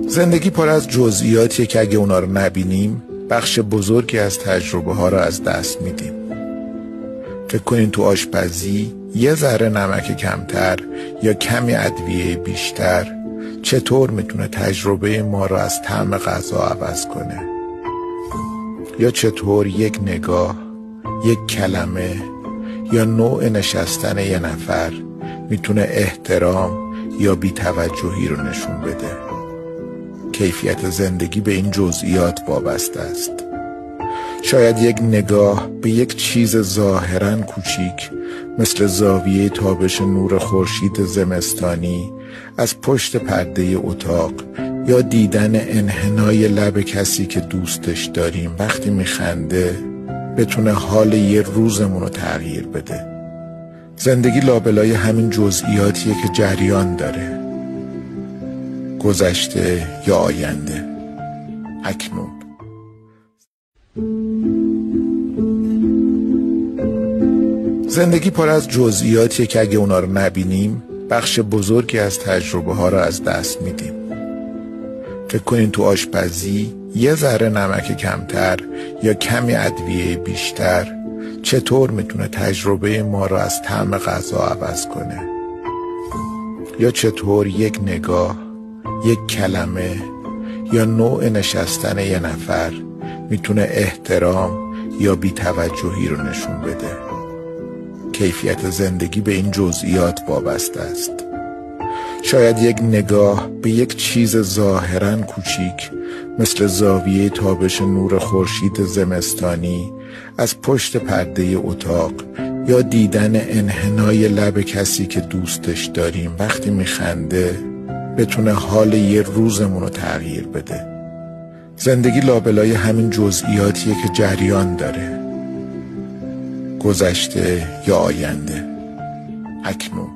زندگی پر از جزئیاتیه که اگه اونا رو نبینیم بخش بزرگی از تجربه ها رو از دست میدیم. فکر کنین تو آشپزی یه ذره نمک کمتر یا کمی ادویه بیشتر چطور میتونه تجربه ما رو از طعم غذا عوض کنه، یا چطور یک نگاه، یک کلمه یا نوع نشستن یه نفر میتونه احترام یا بی‌توجهی رو نشون بده. کیفیت زندگی به این جزئیات وابسته است. شاید یک نگاه به یک چیز ظاهراً کوچیک مثل زاویه تابش نور خورشید زمستانی از پشت پرده اتاق، یا دیدن انحنای لب کسی که دوستش داریم وقتی میخنده بتونه حال یه روزمون رو تغییر بده. زندگی لابلای همین جزئیاتیه که جریان داره، گذشته یا آینده، اکنون. زندگی پر از جزئیاتیه که اگه اونا رو نبینیم بخش بزرگی از تجربه ها رو از دست میدیم. فکر کنین تو آشپزی یه ذره نمک کمتر یا کمی ادویه بیشتر چطور میتونه تجربه ما رو از طعم غذا عوض کنه، یا چطور یک نگاه، یک کلمه یا نوع نشستن یه نفر میتونه احترام یا بی‌توجهی رو نشون بده. کیفیت زندگی به این جزئیات وابسته است. شاید یک نگاه به یک چیز ظاهراً کوچیک مثل زاویه تابش نور خورشید زمستانی از پشت پرده اتاق، یا دیدن انحنای لب کسی که دوستش داریم وقتی میخنده بتونه حال یه روزمون رو تغییر بده. زندگی لابلای همین جزئیاتیه که جریان داره، گذشته یا آینده، اکنون.